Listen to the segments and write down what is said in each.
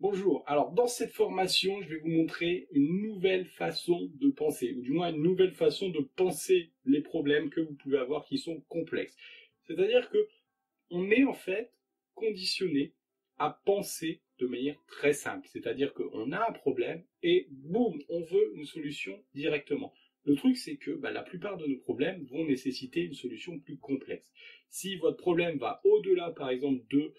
Bonjour, alors dans cette formation, je vais vous montrer une nouvelle façon de penser, ou du moins une nouvelle façon de penser les problèmes que vous pouvez avoir qui sont complexes. C'est-à-dire que on est en fait conditionné à penser de manière très simple. C'est-à-dire qu'on a un problème et boum, on veut une solution directement. Le truc, c'est que la plupart de nos problèmes vont nécessiter une solution plus complexe. Si votre problème va au-delà, par exemple, de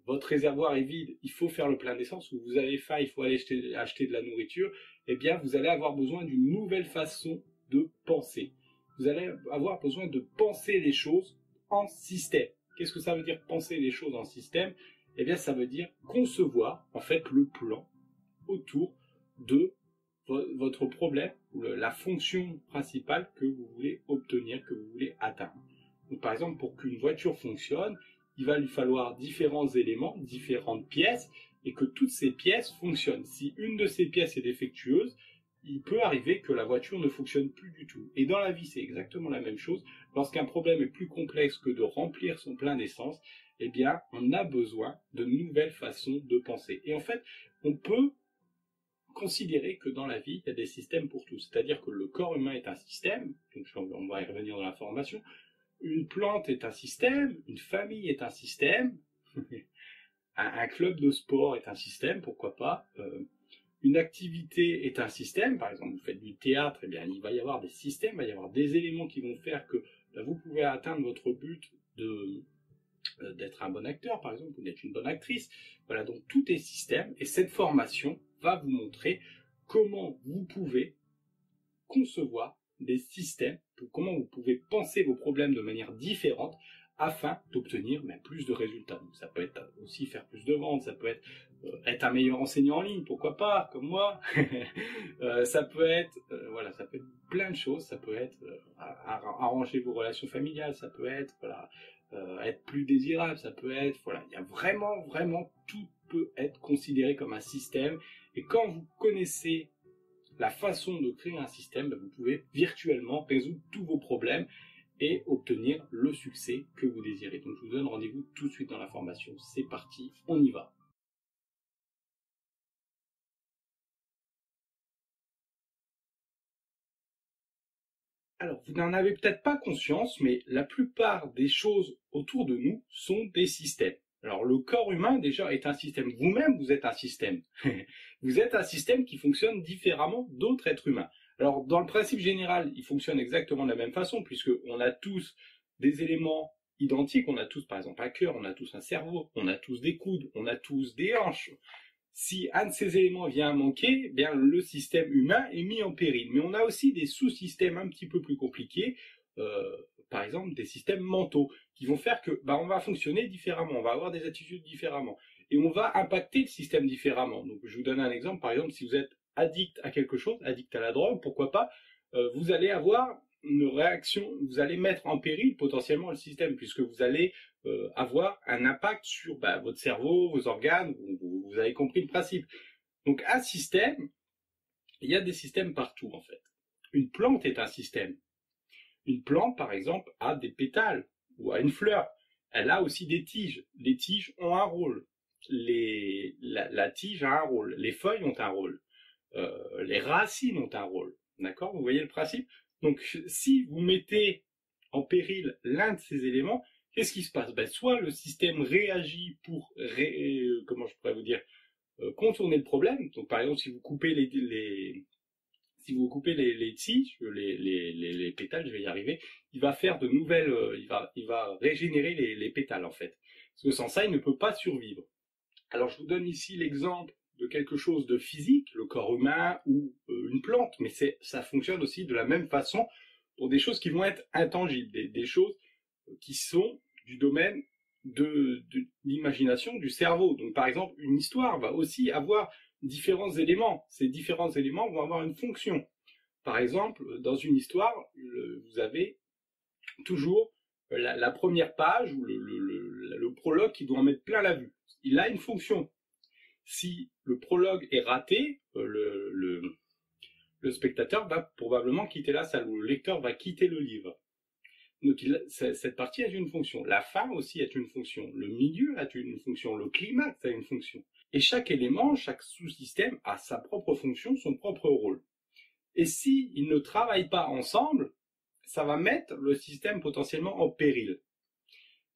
votre réservoir est vide, il faut faire le plein d'essence, ou vous avez faim, il faut aller acheter de la nourriture, eh bien, vous allez avoir besoin d'une nouvelle façon de penser. Vous allez avoir besoin de penser les choses en système. Qu'est-ce que ça veut dire penser les choses en système? Eh bien, ça veut dire concevoir, en fait, le plan autour de votre problème, ou la fonction principale que vous voulez obtenir, que vous voulez atteindre. Donc, par exemple, pour qu'une voiture fonctionne, il va lui falloir différents éléments, différentes pièces, et que toutes ces pièces fonctionnent. Si une de ces pièces est défectueuse, il peut arriver que la voiture ne fonctionne plus du tout. Et dans la vie, c'est exactement la même chose. Lorsqu'un problème est plus complexe que de remplir son plein d'essence, eh bien, on a besoin de nouvelles façons de penser. Et en fait, on peut considérer que dans la vie, il y a des systèmes pour tout. C'est-à-dire que le corps humain est un système, donc on va y revenir dans la formation. Une plante est un système, une famille est un système, un club de sport est un système, pourquoi pas. Une activité est un système, par exemple vous faites du théâtre, eh bien il va y avoir des systèmes, il va y avoir des éléments qui vont faire que vous pouvez atteindre votre but d'être un bon acteur, par exemple, ou d'être une bonne actrice. Voilà, donc tout est système, et cette formation va vous montrer comment vous pouvez concevoir des systèmes, comment vous pouvez penser vos problèmes de manière différente afin d'obtenir plus de résultats. Donc ça peut être aussi faire plus de ventes, ça peut être un meilleur enseignant en ligne, pourquoi pas, comme moi. Ça peut être voilà, ça peut être plein de choses, ça peut être arranger vos relations familiales, ça peut être être plus désirable, ça peut être il y a vraiment tout peut être considéré comme un système, et quand vous connaissez la façon de créer un système, vous pouvez virtuellement résoudre tous vos problèmes et obtenir le succès que vous désirez. Donc je vous donne rendez-vous tout de suite dans la formation. C'est parti, on y va. Alors, vous n'en avez peut-être pas conscience, mais la plupart des choses autour de nous sont des systèmes. Alors, le corps humain, déjà, est un système. Vous-même, vous êtes un système. Vous êtes un système qui fonctionne différemment d'autres êtres humains. Alors, dans le principe général, il fonctionne exactement de la même façon, puisqu'on a tous des éléments identiques. On a tous, par exemple, un cœur, on a tous un cerveau, on a tous des coudes, on a tous des hanches. Si un de ces éléments vient à manquer, bien le système humain est mis en péril. Mais on a aussi des sous-systèmes un petit peu plus compliqués, par exemple des systèmes mentaux, qui vont faire que on va fonctionner différemment, on va avoir des attitudes différemment, et on va impacter le système différemment. Donc je vous donne un exemple, par exemple si vous êtes addict à quelque chose, addict à la drogue, pourquoi pas, vous allez avoir une réaction, vous allez mettre en péril potentiellement le système, puisque vous allez avoir un impact sur votre cerveau, vos organes, vous avez compris le principe. Donc un système, il y a des systèmes partout en fait. Une plante est un système. Une plante, par exemple, a des pétales ou a une fleur. Elle a aussi des tiges. Les tiges ont un rôle. La tige a un rôle. Les feuilles ont un rôle. Les racines ont un rôle. D'accord? Vous voyez le principe? Donc, si vous mettez en péril l'un de ces éléments, qu'est-ce qui se passe? Soit le système réagit pour, comment je pourrais vous dire, contourner le problème. Donc, par exemple, si vous coupez si vous coupez les tiges, les pétales, je vais y arriver, il va faire de nouvelles, il va régénérer les pétales en fait. Parce que sans ça, il ne peut pas survivre. Alors, je vous donne ici l'exemple de quelque chose de physique, le corps humain ou une plante, mais ça fonctionne aussi de la même façon pour des choses qui vont être intangibles, des choses qui sont du domaine de l'imagination, du cerveau. Donc par exemple, une histoire va aussi avoir différents éléments. Ces différents éléments vont avoir une fonction. Par exemple, dans une histoire, vous avez toujours la première page ou le prologue qui doit en mettre plein la vue. Il a une fonction. Si le prologue est raté, le spectateur va probablement quitter la salle, ou le lecteur va quitter le livre. Donc cette partie a une fonction. La fin aussi a une fonction. Le milieu a une fonction. Le climax a une fonction. Et chaque élément, chaque sous-système a sa propre fonction, son propre rôle. Et s'ils ne travaillent pas ensemble, ça va mettre le système potentiellement en péril.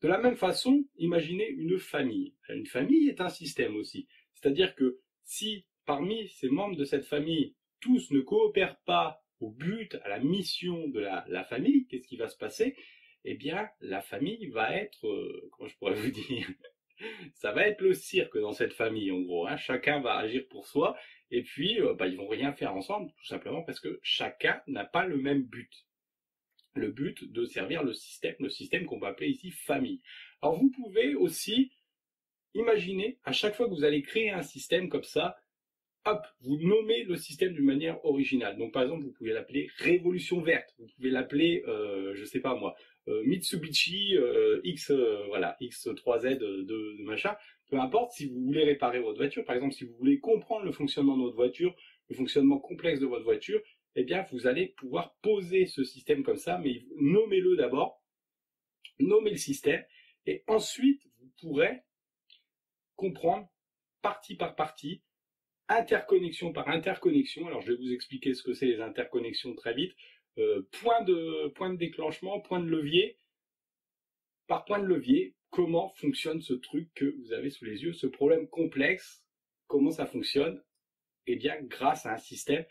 De la même façon, imaginez une famille. Une famille est un système aussi. C'est-à-dire que si parmi ces membres de cette famille, tous ne coopèrent pas au but, à la mission de la famille, qu'est-ce qui va se passer? Eh bien, la famille va être, comment je pourrais vous dire, ça va être le cirque dans cette famille en gros. Hein. Chacun va agir pour soi et puis ils vont rien faire ensemble, tout simplement parce que chacun n'a pas le même but. Le but de servir le système qu'on va appeler ici famille. Alors vous pouvez aussi imaginer, à chaque fois que vous allez créer un système comme ça, hop, vous nommez le système d'une manière originale. Donc par exemple, vous pouvez l'appeler Révolution verte, vous pouvez l'appeler, je sais pas moi, Mitsubishi voilà, X3Z de machin, peu importe. Si vous voulez réparer votre voiture, par exemple, si vous voulez comprendre le fonctionnement de votre voiture, le fonctionnement complexe de votre voiture, eh bien vous allez pouvoir poser ce système comme ça, mais nommez-le d'abord, nommez le système, et ensuite vous pourrez comprendre partie par partie, interconnexion par interconnexion. Alors je vais vous expliquer ce que c'est les interconnexions très vite. Point de déclenchement, point de levier, par point de levier, comment fonctionne ce truc que vous avez sous les yeux, ce problème complexe, comment ça fonctionne? Eh bien, grâce à un système.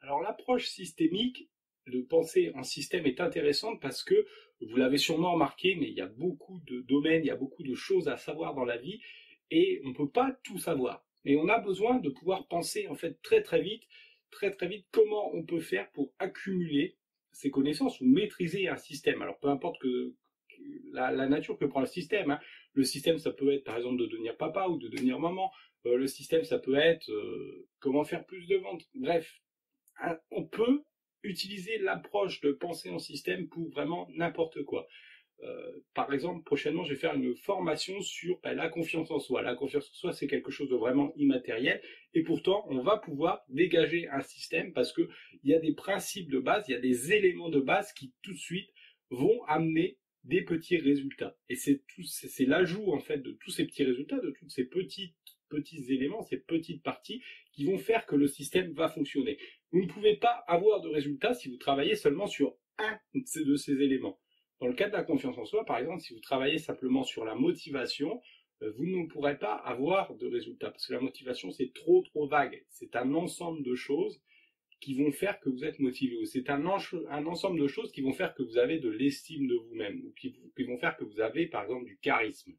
Alors l'approche systémique de penser en système est intéressante parce que, vous l'avez sûrement remarqué, mais il y a beaucoup de domaines, il y a beaucoup de choses à savoir dans la vie et on ne peut pas tout savoir. Et on a besoin de pouvoir penser en fait très vite comment on peut faire pour accumuler ces connaissances ou maîtriser un système. Alors peu importe que la nature que prend le système. Hein. Le système, ça peut être par exemple de devenir papa ou de devenir maman. Le système, ça peut être comment faire plus de ventes. Bref, on peut utiliser l'approche de penser en système pour vraiment n'importe quoi. Par exemple, prochainement, je vais faire une formation sur la confiance en soi. La confiance en soi, c'est quelque chose de vraiment immatériel, et pourtant, on va pouvoir dégager un système parce que il y a des principes de base, il y a des éléments de base qui tout de suite vont amener des petits résultats. Et c'est l'ajout en fait de tous ces petits résultats, de tous ces petits éléments, ces petites parties qui vont faire que le système va fonctionner. Vous ne pouvez pas avoir de résultats si vous travaillez seulement sur un de ces éléments. Dans le cas de la confiance en soi, par exemple, si vous travaillez simplement sur la motivation, vous ne pourrez pas avoir de résultats parce que la motivation, c'est trop vague. C'est un ensemble de choses qui vont faire que vous êtes motivé. C'est un ensemble de choses qui vont faire que vous avez de l'estime de vous-même ou qui vont faire que vous avez, par exemple, du charisme.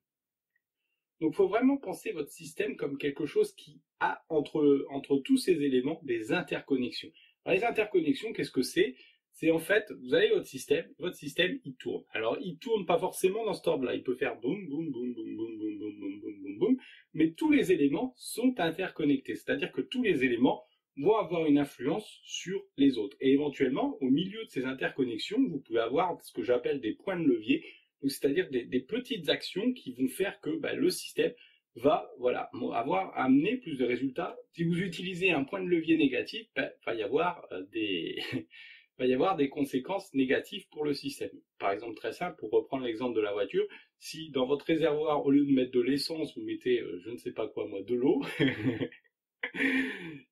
Donc, il faut vraiment penser votre système comme quelque chose qui a entre tous ces éléments des interconnexions. Alors, les interconnexions, qu'est-ce que c'est? C'est en fait, vous avez votre système, il tourne. Alors, il tourne pas forcément dans cet ordre-là. Il peut faire boum, boum, boum, boum, boum, boum, boum, boum, boum, boum, boum, mais tous les éléments sont interconnectés. C'est-à-dire que tous les éléments vont avoir une influence sur les autres. Et éventuellement, au milieu de ces interconnexions, vous pouvez avoir ce que j'appelle des points de levier, c'est-à-dire des petites actions qui vont faire que le système va avoir amené plus de résultats. Si vous utilisez un point de levier négatif, va y avoir va y avoir des conséquences négatives pour le système. Par exemple, très simple, pour reprendre l'exemple de la voiture, si dans votre réservoir, au lieu de mettre de l'essence, vous mettez, je ne sais pas quoi moi, de l'eau,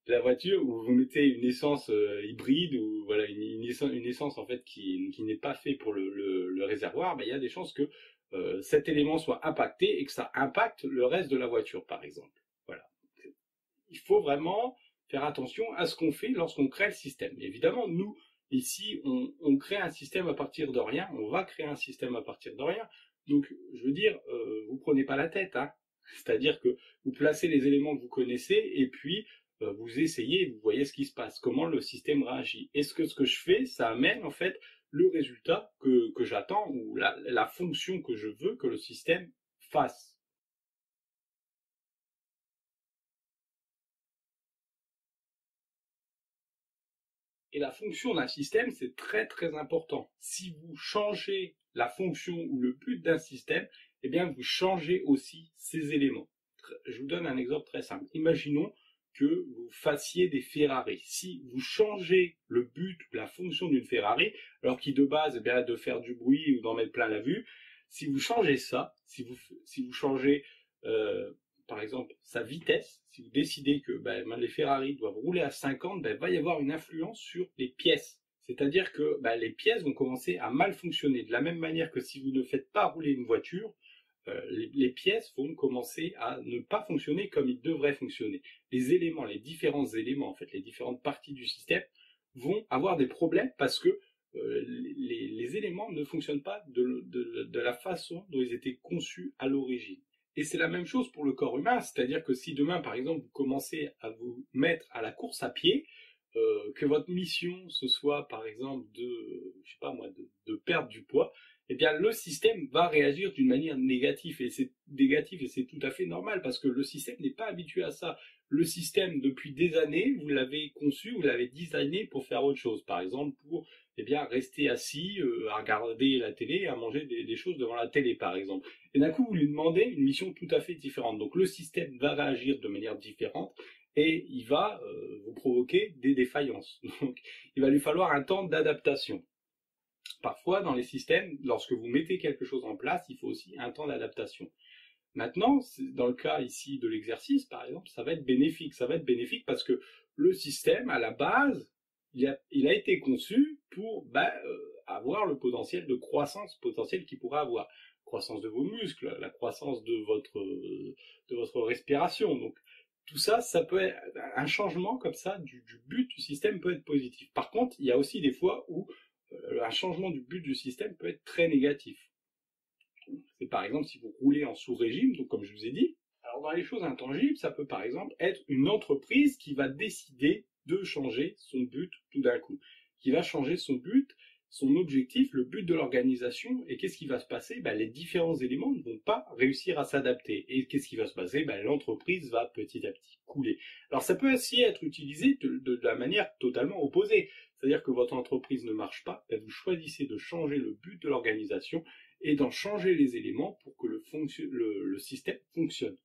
la voiture, où vous mettez une essence hybride, ou voilà, une essence en fait qui n'est pas fait pour le réservoir, il y a des chances que cet élément soit impacté et que ça impacte le reste de la voiture, par exemple. Voilà. Il faut vraiment faire attention à ce qu'on fait lorsqu'on crée le système. Et évidemment, nous, ici, on crée un système à partir de rien, on va créer un système à partir de rien. Donc, je veux dire, vous prenez pas la tête, hein. C'est-à-dire que vous placez les éléments que vous connaissez et puis vous essayez, vous voyez ce qui se passe, comment le système réagit. Est-ce que ce que je fais, ça amène en fait le résultat que j'attends ou la fonction que je veux que le système fasse? Et la fonction d'un système, c'est très important. Si vous changez la fonction ou le but d'un système, eh bien vous changez aussi ces éléments. Je vous donne un exemple très simple. Imaginons que vous fassiez des Ferrari. Si vous changez le but ou la fonction d'une Ferrari, alors qui de base est de faire du bruit ou d'en mettre plein la vue, si vous changez ça, si vous changez par exemple sa vitesse, si vous décidez que les Ferrari doivent rouler à 50, il va y avoir une influence sur les pièces. C'est-à-dire que les pièces vont commencer à mal fonctionner. De la même manière que si vous ne faites pas rouler une voiture, les pièces vont commencer à ne pas fonctionner comme ils devraient fonctionner. Les éléments, les différents éléments, en fait, les différentes parties du système vont avoir des problèmes parce que les éléments ne fonctionnent pas de la façon dont ils étaient conçus à l'origine. Et c'est la même chose pour le corps humain, c'est-à-dire que si demain, par exemple, vous commencez à vous mettre à la course à pied, que votre mission ce soit, par exemple, de perdre du poids, eh bien le système va réagir d'une manière négative et c'est tout à fait normal parce que le système n'est pas habitué à ça. Le système depuis des années, vous l'avez conçu, vous l'avez designé pour faire autre chose, par exemple pour rester assis à regarder la télé et à manger des choses devant la télé par exemple. Et d'un coup vous lui demandez une mission tout à fait différente. Donc le système va réagir de manière différente et il va vous provoquer des défaillances. Donc il va lui falloir un temps d'adaptation. Parfois, dans les systèmes, lorsque vous mettez quelque chose en place, il faut aussi un temps d'adaptation. Maintenant, dans le cas ici de l'exercice, par exemple, ça va être bénéfique. Ça va être bénéfique parce que le système, à la base, il a été conçu pour avoir le potentiel de croissance potentiel qu'il pourrait avoir. Croissance de vos muscles, la croissance de votre respiration. Donc, tout ça, ça peut être un changement comme ça du but du système peut être positif. Par contre, il y a aussi des fois où un changement du but du système peut être très négatif. C'est par exemple si vous roulez en sous-régime, donc comme je vous ai dit. Alors dans les choses intangibles, ça peut par exemple être une entreprise qui va décider de changer son but tout d'un coup, qui va changer son but, son objectif, le but de l'organisation, et qu'est-ce qui va se passer? Les différents éléments ne vont pas réussir à s'adapter. Et qu'est-ce qui va se passer? L'entreprise va petit à petit couler. Alors ça peut aussi être utilisé de la manière totalement opposée. C'est-à-dire que votre entreprise ne marche pas, vous choisissez de changer le but de l'organisation et d'en changer les éléments pour que le système fonctionne.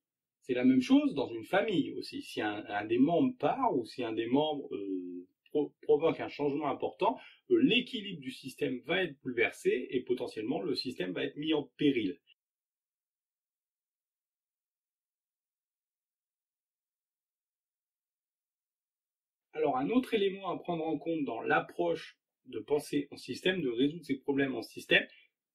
C'est la même chose dans une famille aussi. Si un des membres part ou si un des membres provoque un changement important, l'équilibre du système va être bouleversé et potentiellement le système va être mis en péril. Alors un autre élément à prendre en compte dans l'approche de penser en système, de résoudre ces problèmes en système,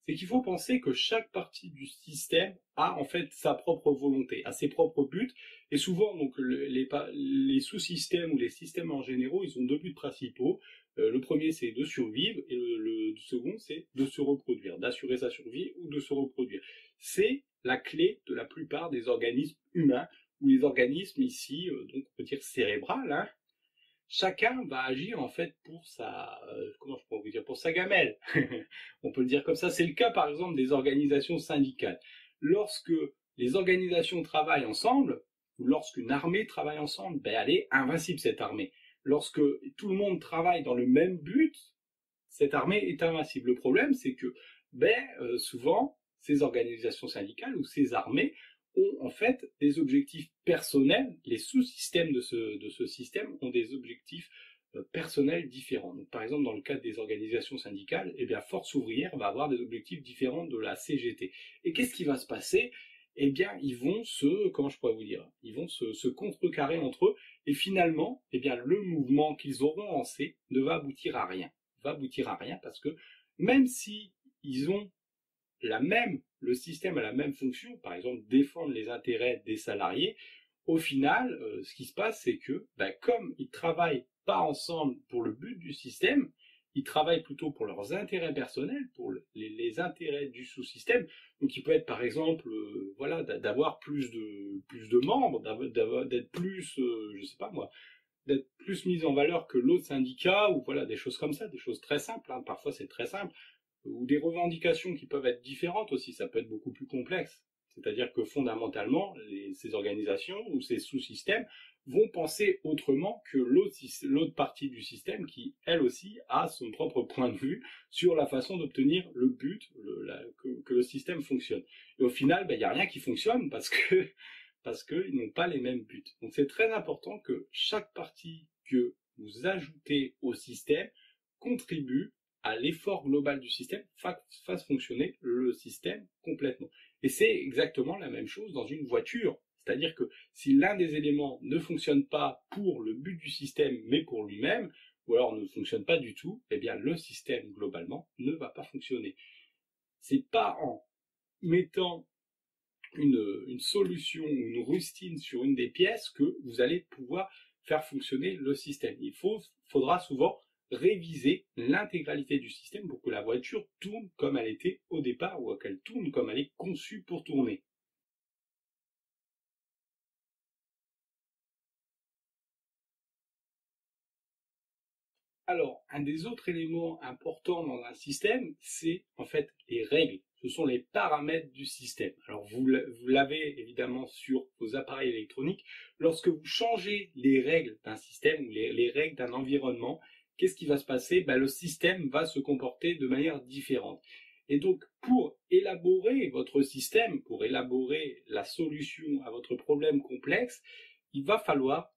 c'est qu'il faut penser que chaque partie du système a en fait sa propre volonté, a ses propres buts, et souvent donc les sous-systèmes ou les systèmes en général, ils ont deux buts principaux. Le premier c'est de survivre et le second c'est de se reproduire, d'assurer sa survie ou de se reproduire. C'est la clé de la plupart des organismes humains ou les organismes ici, donc on peut dire cérébral, hein. Chacun va agir en fait pour comment je pourrais vous dire, pour sa gamelle. On peut le dire comme ça. C'est le cas par exemple des organisations syndicales. Lorsque les organisations travaillent ensemble, ou lorsqu'une armée travaille ensemble, elle est invincible cette armée. Lorsque tout le monde travaille dans le même but, cette armée est invincible. Le problème, c'est que souvent, ces organisations syndicales ou ces armées ont en fait des objectifs personnels. Les sous-systèmes de ce système ont des objectifs personnels différents. Donc, par exemple, dans le cadre des organisations syndicales, Force ouvrière va avoir des objectifs différents de la CGT. Et qu'est-ce qui va se passer? Ils vont ils vont se contrecarrer entre eux, et finalement, le mouvement qu'ils auront lancé ne va aboutir à rien. Va aboutir à rien parce que même si ils ont le système a la même fonction, par exemple défendre les intérêts des salariés, au final, ce qui se passe, c'est que comme ils travaillent pas ensemble pour le but du système, ils travaillent plutôt pour leurs intérêts personnels, pour les intérêts du sous-système. Donc il peut être par exemple d'avoir plus de membres, d'être plus, je sais pas moi, d'être plus mis en valeur que l'autre syndicat, ou voilà, des choses comme ça, des choses très simples, hein. Parfois c'est très simple, ou des revendications qui peuvent être différentes aussi, ça peut être beaucoup plus complexe. C'est-à-dire que fondamentalement, ces organisations ou ces sous-systèmes vont penser autrement que l'autre partie du système qui, elle aussi, a son propre point de vue sur la façon d'obtenir le but, que le système fonctionne. Et au final, il n'y a rien qui fonctionne parce que parce qu'ils n'ont pas les mêmes buts. Donc c'est très important que chaque partie que vous ajoutez au système contribue à l'effort global du système, fasse fonctionner le système complètement. Et c'est exactement la même chose dans une voiture. C'est-à-dire que si l'un des éléments ne fonctionne pas pour le but du système, mais pour lui-même, ou alors ne fonctionne pas du tout, eh bien le système globalement ne va pas fonctionner. C'est pas en mettant une solution ou une rustine sur une des pièces que vous allez pouvoir faire fonctionner le système. Faudra souvent réviser l'intégralité du système pour que la voiture tourne comme elle était au départ ou qu'elle tourne comme elle est conçue pour tourner. Alors, un des autres éléments importants dans un système, c'est en fait les règles. Ce sont les paramètres du système. Alors, vous l'avez évidemment sur vos appareils électroniques. Lorsque vous changez les règles d'un système ou les règles d'un environnement, qu'est-ce qui va se passer? Le système va se comporter de manière différente. Et donc, pour élaborer votre système, pour élaborer la solution à votre problème complexe, il va falloir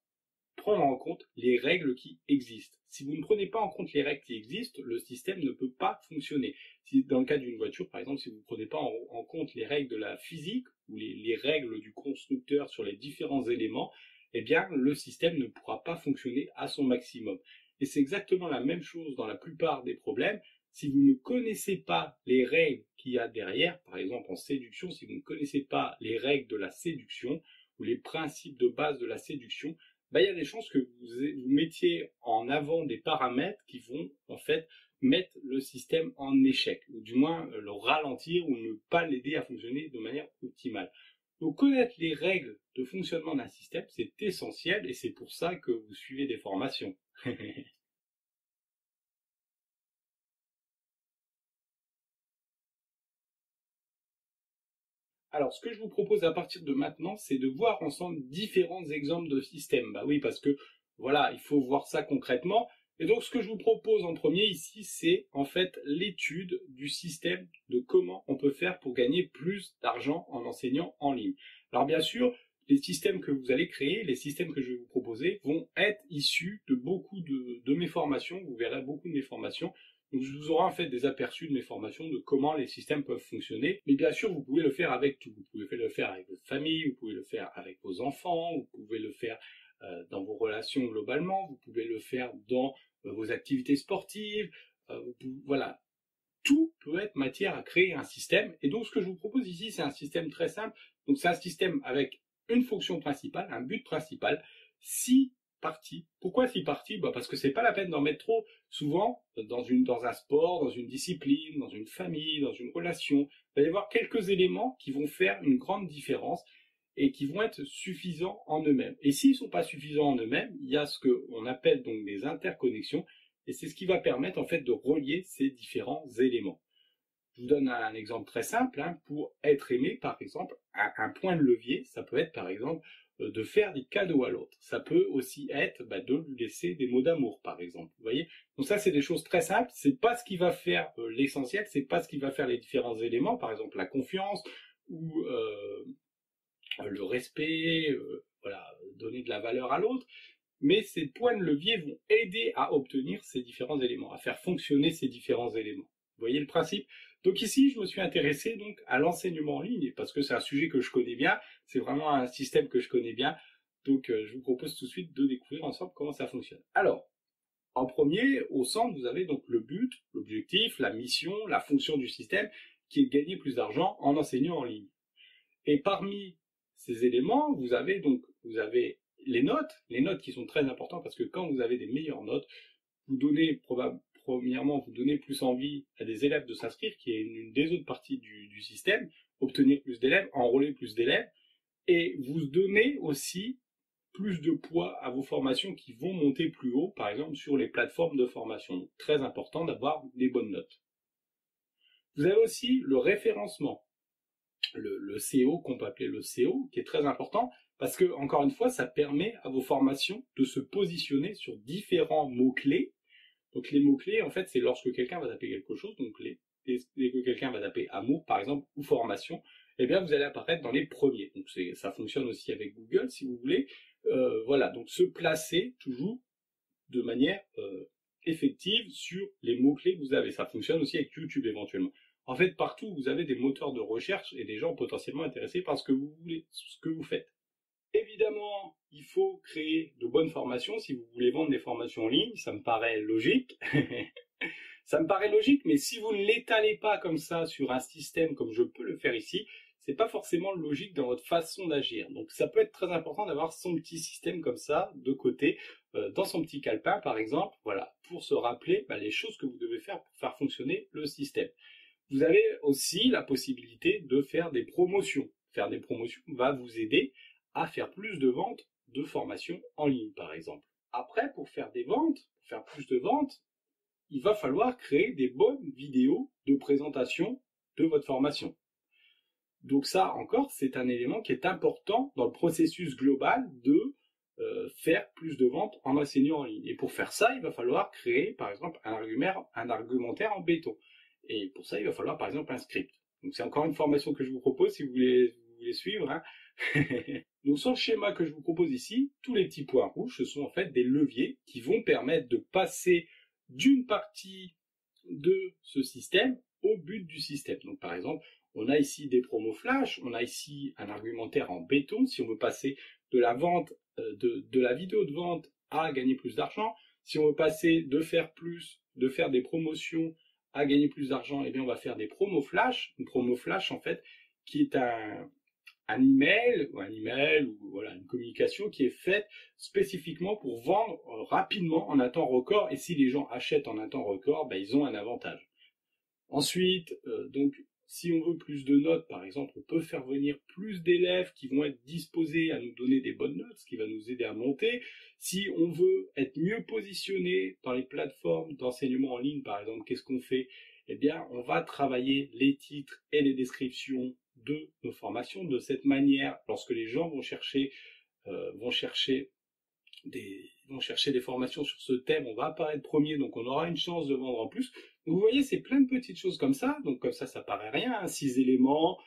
prendre en compte les règles qui existent. Si vous ne prenez pas en compte les règles qui existent, le système ne peut pas fonctionner. Si, dans le cas d'une voiture, par exemple, si vous ne prenez pas en compte les règles de la physique ou les règles du constructeur sur les différents éléments, eh bien, le système ne pourra pas fonctionner à son maximum. Et c'est exactement la même chose dans la plupart des problèmes. Si vous ne connaissez pas les règles qu'il y a derrière, par exemple en séduction, si vous ne connaissez pas les règles de la séduction ou les principes de base de la séduction, il y a des chances que vous mettiez en avant des paramètres qui vont en fait mettre le système en échec, ou du moins le ralentir ou ne pas l'aider à fonctionner de manière optimale. Donc connaître les règles de fonctionnement d'un système, c'est essentiel et c'est pour ça que vous suivez des formations. Alors, ce que je vous propose à partir de maintenant, c'est de voir ensemble différents exemples de systèmes. Bah oui, parce que voilà, il faut voir ça concrètement. Et donc, ce que je vous propose en premier ici, c'est en fait l'étude du système de comment on peut faire pour gagner plus d'argent en enseignant en ligne. Alors, bien sûr, les systèmes que vous allez créer, les systèmes que je vais vous proposer, vont être issus de beaucoup de mes formations. Vous verrez beaucoup de mes formations. Donc, je vous aurai en fait des aperçus de mes formations de comment les systèmes peuvent fonctionner. Mais bien sûr, vous pouvez le faire avec tout. Vous pouvez le faire avec votre famille, vous pouvez le faire avec vos enfants, vous pouvez le faire dans vos relations globalement, vous pouvez le faire dans vos activités sportives. Voilà, tout peut être matière à créer un système. Et donc, ce que je vous propose ici, c'est un système très simple. Donc, c'est un système avec une fonction principale, un but principal, 6 parties. Pourquoi 6 parties? Parce que c'est pas la peine d'en mettre trop. Souvent, dans un sport, dans une discipline, dans une famille, dans une relation, il va y avoir quelques éléments qui vont faire une grande différence et qui vont être suffisants en eux-mêmes. Et s'ils ne sont pas suffisants en eux-mêmes, il y a ce qu'on appelle donc des interconnexions, et c'est ce qui va permettre en fait de relier ces différents éléments. Je vous donne un exemple très simple. Pour être aimé, par exemple, un point de levier, ça peut être par exemple de faire des cadeaux à l'autre. Ça peut aussi être de lui laisser des mots d'amour, par exemple. Vous voyez? Donc ça, c'est des choses très simples. C'est pas ce qui va faire l'essentiel, c'est pas ce qui va faire les différents éléments, par exemple la confiance ou le respect, voilà, donner de la valeur à l'autre. Mais ces points de levier vont aider à obtenir ces différents éléments, à faire fonctionner ces différents éléments. Vous voyez le principe? Donc ici, je me suis intéressé donc à l'enseignement en ligne parce que c'est un sujet que je connais bien, c'est vraiment un système que je connais bien. Donc je vous propose tout de suite de découvrir ensemble comment ça fonctionne. Alors, en premier, au centre, vous avez donc le but, l'objectif, la mission, la fonction du système qui est de gagner plus d'argent en enseignant en ligne. Et parmi ces éléments, vous avez les notes qui sont très importantes parce que quand vous avez des meilleures notes, vous donnez premièrement, vous donnez plus envie à des élèves de s'inscrire, qui est une des autres parties du système, obtenir plus d'élèves, enrôler plus d'élèves, et vous donnez aussi plus de poids à vos formations qui vont monter plus haut, par exemple sur les plateformes de formation. Donc, très important d'avoir des bonnes notes. Vous avez aussi le référencement. Le SEO, qu'on peut appeler le SEO, qui est très important, parce que, encore une fois, ça permet à vos formations de se positionner sur différents mots-clés. Donc les mots-clés, en fait, c'est lorsque quelqu'un va taper quelque chose, donc dès que quelqu'un va taper amour, par exemple, ou formation, eh bien vous allez apparaître dans les premiers. Donc ça fonctionne aussi avec Google si vous voulez. Voilà, donc se placer toujours de manière effective sur les mots-clés que vous avez. Ça fonctionne aussi avec YouTube éventuellement. En fait, partout vous avez des moteurs de recherche et des gens potentiellement intéressés par ce que vous voulez, ce que vous faites. Évidemment, il faut créer de bonnes formations si vous voulez vendre des formations en ligne, ça me paraît logique. Ça me paraît logique, mais si vous ne l'étalez pas comme ça sur un système comme je peux le faire ici, c'est pas forcément logique dans votre façon d'agir. Donc ça peut être très important d'avoir son petit système comme ça, de côté, dans son petit calepin par exemple, voilà, pour se rappeler les choses que vous devez faire pour faire fonctionner le système. Vous avez aussi la possibilité de faire des promotions. Faire des promotions va vous aider à faire plus de ventes de formations en ligne, par exemple. Après, pour faire des ventes, pour faire plus de ventes, il va falloir créer des bonnes vidéos de présentation de votre formation. Donc ça, encore, c'est un élément qui est important dans le processus global de faire plus de ventes en enseignant en ligne. Et pour faire ça, il va falloir créer, par exemple, un argumentaire en béton. Et pour ça, il va falloir, par exemple, un script. Donc c'est encore une formation que je vous propose si vous voulez suivre. Hein. Donc sur le schéma que je vous propose ici, tous les petits points rouges, ce sont en fait des leviers qui vont permettre de passer d'une partie de ce système au but du système. Donc par exemple, on a ici des promos flash, on a ici un argumentaire en béton, si on veut passer de la vente, de la vidéo de vente à gagner plus d'argent, si on veut passer de faire plus, de faire des promotions à gagner plus d'argent, eh bien on va faire des promos flash, une promo flash en fait, qui est un email ou voilà une communication qui est faite spécifiquement pour vendre rapidement en un temps record, et si les gens achètent en un temps record, ils ont un avantage. Ensuite, donc si on veut plus de notes, par exemple, on peut faire venir plus d'élèves qui vont être disposés à nous donner des bonnes notes, ce qui va nous aider à monter. Si on veut être mieux positionné dans les plateformes d'enseignement en ligne, par exemple, qu'est-ce qu'on fait? Eh bien, on va travailler les titres et les descriptions de nos formations de cette manière. Lorsque les gens vont chercher des formations sur ce thème, on va apparaître premier, donc on aura une chance de vendre en plus. Donc vous voyez, c'est plein de petites choses comme ça, donc comme ça paraît rien, hein, 6 éléments,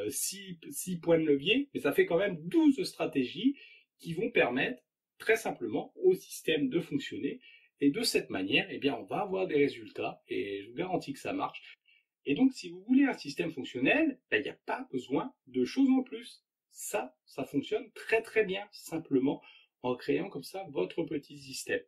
6 points de levier, mais ça fait quand même 12 stratégies qui vont permettre très simplement au système de fonctionner, et de cette manière, eh bien, on va avoir des résultats, et je vous garantis que ça marche. Et donc, si vous voulez un système fonctionnel, il n'y a pas besoin de choses en plus. Ça fonctionne très très bien, simplement en créant comme ça votre petit système.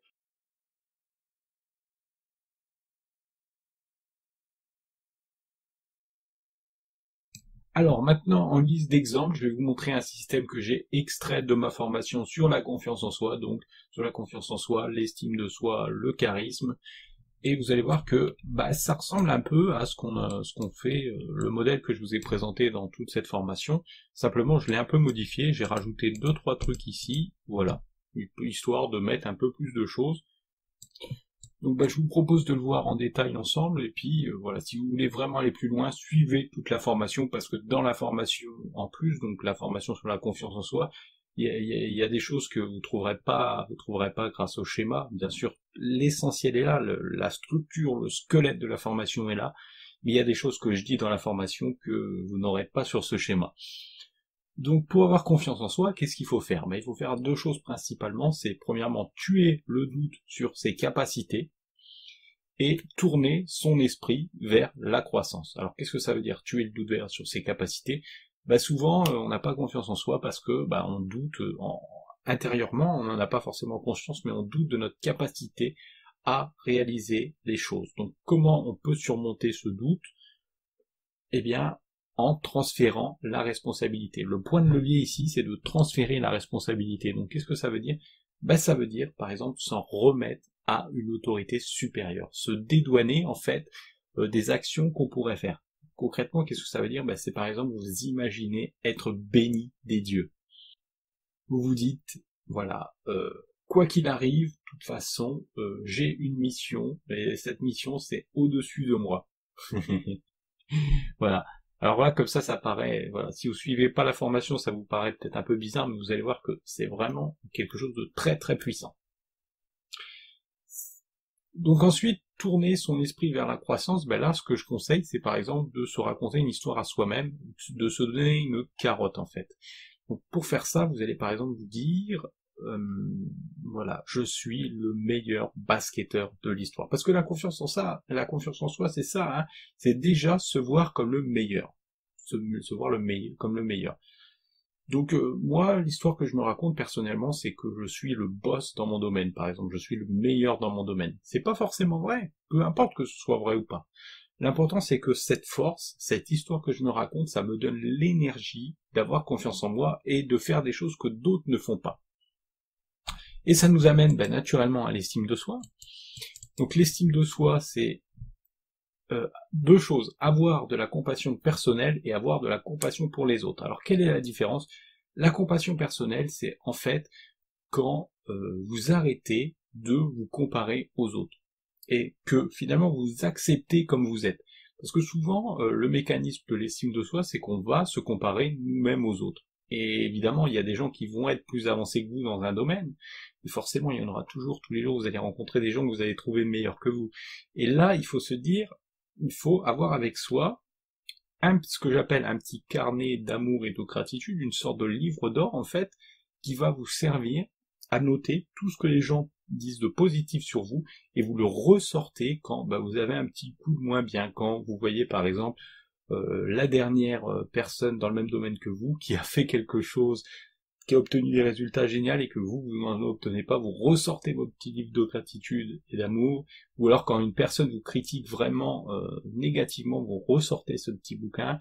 Alors maintenant, en guise d'exemple, je vais vous montrer un système que j'ai extrait de ma formation sur la confiance en soi, donc sur la confiance en soi, l'estime de soi, le charisme, et vous allez voir que ça ressemble un peu à ce qu'on fait, le modèle que je vous ai présenté dans toute cette formation. Simplement, je l'ai un peu modifié, j'ai rajouté 2-3 trucs ici, voilà, histoire de mettre un peu plus de choses. Donc je vous propose de le voir en détail ensemble, et puis voilà, si vous voulez vraiment aller plus loin, suivez toute la formation, parce que dans la formation, en plus, donc la formation sur la confiance en soi, il y a des choses que vous trouverez pas grâce au schéma. Bien sûr, l'essentiel est là, la structure, le squelette de la formation est là, mais il y a des choses que je dis dans la formation que vous n'aurez pas sur ce schéma. Donc pour avoir confiance en soi, qu'est-ce qu'il faut faire? Il faut faire 2 choses principalement, c'est premièrement tuer le doute sur ses capacités, et tourner son esprit vers la croissance. Alors qu'est-ce que ça veut dire tuer le doute sur ses capacités? Souvent on n'a pas confiance en soi parce que on doute intérieurement, on n'en a pas forcément conscience, mais on doute de notre capacité à réaliser les choses. Donc comment on peut surmonter ce doute? Eh bien, en transférant la responsabilité. Le point de levier ici, c'est de transférer la responsabilité. Donc qu'est-ce que ça veut dire? Ça veut dire, par exemple, s'en remettre à une autorité supérieure, se dédouaner en fait des actions qu'on pourrait faire. Concrètement, qu'est-ce que ça veut dire? C'est par exemple, vous imaginez être béni des dieux. Vous vous dites, voilà, quoi qu'il arrive, de toute façon, j'ai une mission, et cette mission c'est au-dessus de moi. Voilà. Alors voilà, comme ça paraît, voilà, si vous suivez pas la formation, ça vous paraît peut-être un peu bizarre, mais vous allez voir que c'est vraiment quelque chose de très très puissant. Donc ensuite, tourner son esprit vers la croissance, ben là, ce que je conseille, c'est par exemple de se raconter une histoire à soi-même, de se donner une carotte en fait. Donc pour faire ça, vous allez par exemple vous dire, voilà, je suis le meilleur basketteur de l'histoire. Parce que la confiance en soi, c'est ça, hein, c'est déjà se voir comme le meilleur, se voir comme le meilleur. Donc moi, l'histoire que je me raconte personnellement, c'est que je suis le boss dans mon domaine, par exemple, je suis le meilleur dans mon domaine. C'est pas forcément vrai, peu importe que ce soit vrai ou pas. L'important c'est que cette force, cette histoire que je me raconte, ça me donne l'énergie d'avoir confiance en moi et de faire des choses que d'autres ne font pas. Et ça nous amène naturellement à l'estime de soi. Donc l'estime de soi, c'est deux choses, avoir de la compassion personnelle et avoir de la compassion pour les autres. Alors quelle est la différence? La compassion personnelle, c'est en fait quand vous arrêtez de vous comparer aux autres et que finalement vous acceptez comme vous êtes. Parce que souvent, le mécanisme de l'estime de soi, c'est qu'on va se comparer nous-mêmes aux autres. Et évidemment, il y a des gens qui vont être plus avancés que vous dans un domaine, et forcément, il y en aura toujours, tous les jours, vous allez rencontrer des gens que vous allez trouver meilleurs que vous. Et là, il faut se dire, il faut avoir avec soi ce que j'appelle un petit carnet d'amour et de gratitude, une sorte de livre d'or, en fait, qui va vous servir à noter tout ce que les gens disent de positif sur vous, et vous le ressortez quand vous avez un petit coup de moins bien, quand vous voyez par exemple la dernière personne dans le même domaine que vous qui a fait quelque chose, qui a obtenu des résultats géniaux et que vous n'en obtenez pas, vous ressortez votre petit livre de gratitude et d'amour, ou alors quand une personne vous critique vraiment négativement, vous ressortez ce petit bouquin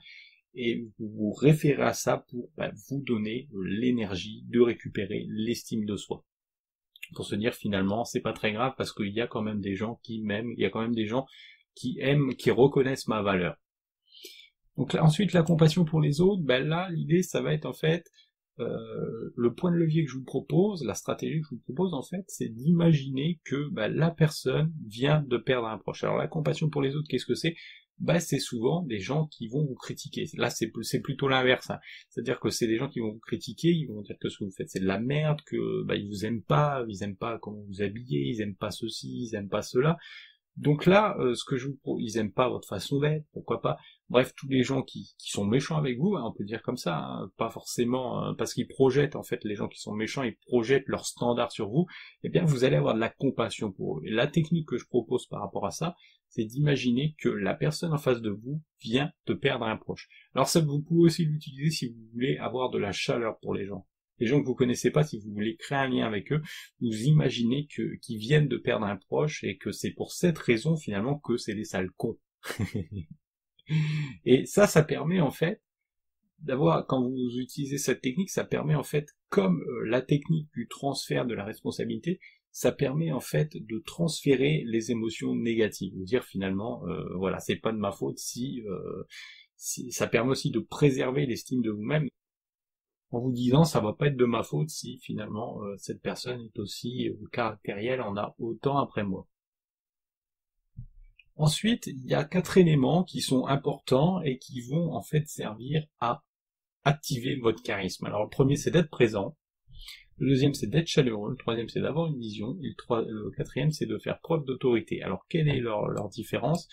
et vous vous référez à ça pour vous donner l'énergie de récupérer l'estime de soi. Pour se dire finalement, c'est pas très grave parce qu'il y a quand même des gens qui m'aiment, il y a quand même des gens qui aiment, qui reconnaissent ma valeur. Donc là, ensuite, la compassion pour les autres, là, l'idée, ça va être en fait, le point de levier que je vous propose, la stratégie que je vous propose en fait, c'est d'imaginer que la personne vient de perdre un proche. Alors la compassion pour les autres, qu'est-ce que c'est? C'est souvent des gens qui vont vous critiquer. Là, c'est plutôt l'inverse. Hein. C'est-à-dire que c'est des gens qui vont vous critiquer, ils vont dire que ce que vous faites c'est de la merde, que ils vous aiment pas comment vous habillez, ils aiment pas ceci, ils aiment pas cela. Donc là, ce que je vous propose, ils aiment pas votre façon d'être, pourquoi pas. Bref, tous les gens qui sont méchants avec vous, on peut dire comme ça, hein, pas forcément parce qu'ils projettent, en fait, les gens qui sont méchants, ils projettent leurs standards sur vous, eh bien vous allez avoir de la compassion pour eux. Et la technique que je propose par rapport à ça, c'est d'imaginer que la personne en face de vous vient de perdre un proche. Alors ça, vous pouvez aussi l'utiliser si vous voulez avoir de la chaleur pour les gens. Les gens que vous connaissez pas, si vous voulez créer un lien avec eux, vous imaginez qu'ils viennent de perdre un proche et que c'est pour cette raison finalement que c'est des sales cons. Et ça permet en fait d'avoir, quand vous utilisez cette technique, ça permet en fait, comme la technique du transfert de la responsabilité, ça permet en fait de transférer les émotions négatives. Vous dire finalement, voilà, c'est pas de ma faute si ça permet aussi de préserver l'estime de vous-même en vous disant ça va pas être de ma faute si finalement cette personne est aussi caractérielle, en a autant après moi. Ensuite, il y a 4 éléments qui sont importants et qui vont en fait servir à activer votre charisme. Alors le premier c'est d'être présent, le deuxième c'est d'être chaleureux, le troisième c'est d'avoir une vision, et le quatrième c'est de faire preuve d'autorité. Alors quelle est leur différence?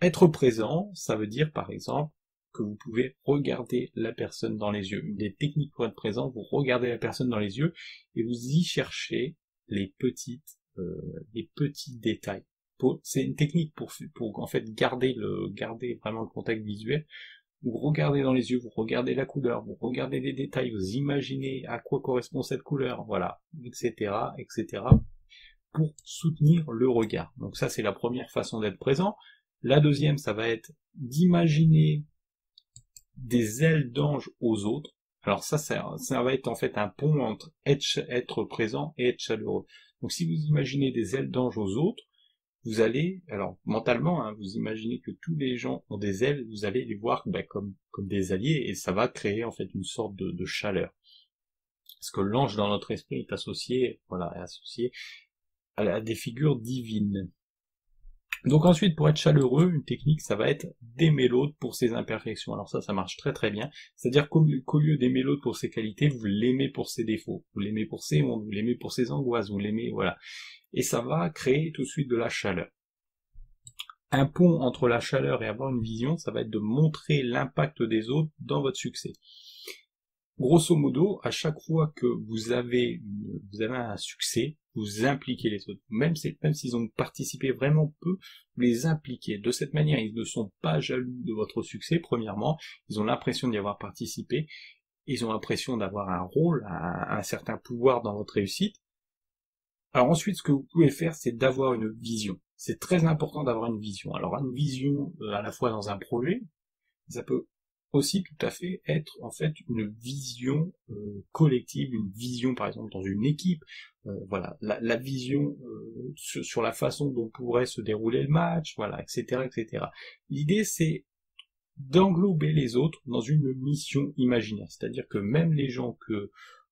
Être présent, ça veut dire par exemple que vous pouvez regarder la personne dans les yeux. Une des techniques pour être présent, vous regardez la personne dans les yeux et vous y cherchez les petits détails. C'est une technique pour en fait garder vraiment le contact visuel. Vous regardez dans les yeux, vous regardez la couleur, vous regardez les détails, vous imaginez à quoi correspond cette couleur, voilà, etc., etc., pour soutenir le regard. Donc ça, c'est la première façon d'être présent. La deuxième, ça va être d'imaginer des ailes d'ange aux autres. Alors ça va être en fait un pont entre être présent et être chaleureux. Donc si vous imaginez des ailes d'ange aux autres, vous allez, alors mentalement, hein, vous imaginez que tous les gens ont des ailes, vous allez les voir comme des alliés, et ça va créer en fait une sorte de chaleur. Parce que l'ange dans notre esprit est associé à des figures divines. Donc ensuite, pour être chaleureux, une technique, ça va être d'aimer l'autre pour ses imperfections. Alors ça marche très très bien. C'est-à-dire qu'au lieu d'aimer l'autre pour ses qualités, vous l'aimez pour ses défauts. Vous l'aimez pour ses hontes, vous l'aimez pour ses angoisses, vous l'aimez, voilà. Et ça va créer tout de suite de la chaleur. Un pont entre la chaleur et avoir une vision, ça va être de montrer l'impact des autres dans votre succès. Grosso modo, à chaque fois que vous avez un succès, vous impliquez les autres. Même s'ils ont participé vraiment peu, vous les impliquez. De cette manière, ils ne sont pas jaloux de votre succès, premièrement. Ils ont l'impression d'y avoir participé. Ils ont l'impression d'avoir un rôle, un certain pouvoir dans votre réussite. Alors ensuite, ce que vous pouvez faire, c'est d'avoir une vision. C'est très important d'avoir une vision. Alors une vision à la fois dans un projet, ça peut aussi tout à fait être en fait une vision collective, une vision par exemple dans une équipe, voilà, la vision sur la façon dont pourrait se dérouler le match, voilà, etc., etc. L'idée c'est d'englober les autres dans une mission imaginaire, c'est-à-dire que même les gens que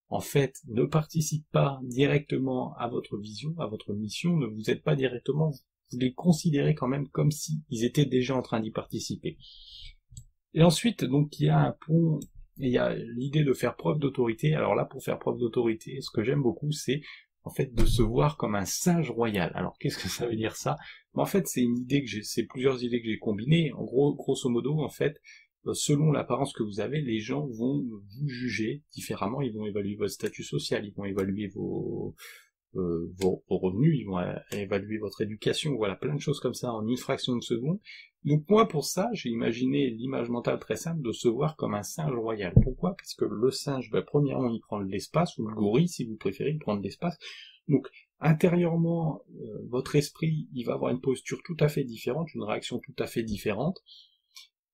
en fait ne participent pas directement à votre vision, à votre mission, ne vous êtes pas directement, vous les considérez quand même comme si ils étaient déjà en train d'y participer. Et ensuite, donc, il y a un pont, il y a l'idée de faire preuve d'autorité. Alors là, pour faire preuve d'autorité, ce que j'aime beaucoup, c'est, en fait, de se voir comme un singe royal. Alors, qu'est-ce que ça veut dire ça? En fait, c'est c'est plusieurs idées que j'ai combinées. En gros, grosso modo, en fait, selon l'apparence que vous avez, les gens vont vous juger différemment. Ils vont évaluer votre statut social, ils vont évaluer vos revenus, ils vont évaluer votre éducation, voilà, plein de choses comme ça en une fraction de seconde. Donc moi, pour ça, j'ai imaginé l'image mentale très simple de se voir comme un singe royal. Pourquoi? Parce que le singe, premièrement, il prend de l'espace, ou le gorille, si vous préférez, il prend de l'espace. Donc, intérieurement, votre esprit, il va avoir une posture tout à fait différente, une réaction tout à fait différente.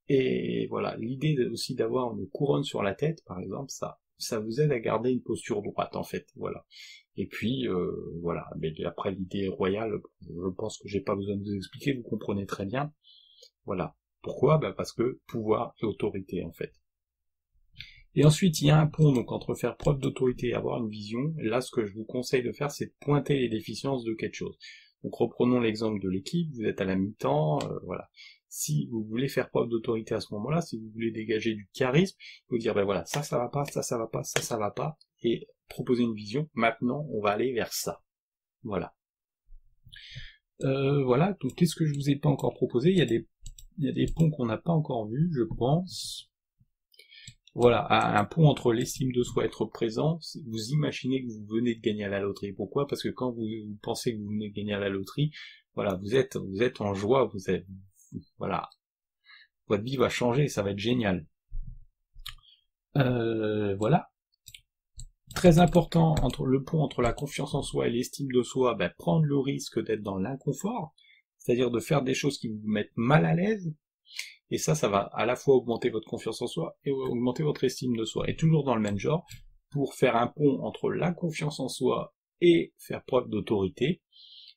Et voilà, l'idée aussi d'avoir une couronne sur la tête, par exemple, ça vous aide à garder une posture droite, en fait, voilà. Et puis, voilà, mais après l'idée royale, je pense que j'ai pas besoin de vous expliquer, vous comprenez très bien. Voilà. Pourquoi? Parce que pouvoir et autorité, en fait. Et ensuite, il y a un pont donc entre faire preuve d'autorité et avoir une vision. Là, ce que je vous conseille de faire, c'est de pointer les déficiences de quelque chose. Donc reprenons l'exemple de l'équipe, vous êtes à la mi-temps, voilà. Si vous voulez faire preuve d'autorité à ce moment-là, si vous voulez dégager du charisme, vous dire, voilà, ça va pas, ça va pas, ça va pas, et proposer une vision, maintenant, on va aller vers ça. Voilà. Voilà, donc qu'est-ce que je vous ai pas encore proposé? Il y a des ponts qu'on n'a pas encore vus, je pense. Voilà, un pont entre l'estime de soi et être présent, vous imaginez que vous venez de gagner à la loterie. Pourquoi? Parce que quand vous pensez que vous venez de gagner à la loterie, voilà, vous êtes en joie, voilà, votre vie va changer, ça va être génial. Voilà. Très important, le pont entre la confiance en soi et l'estime de soi, prendre le risque d'être dans l'inconfort, c'est-à-dire de faire des choses qui vous mettent mal à l'aise, et ça va à la fois augmenter votre confiance en soi et augmenter votre estime de soi. Et toujours dans le même genre, pour faire un pont entre la confiance en soi et faire preuve d'autorité,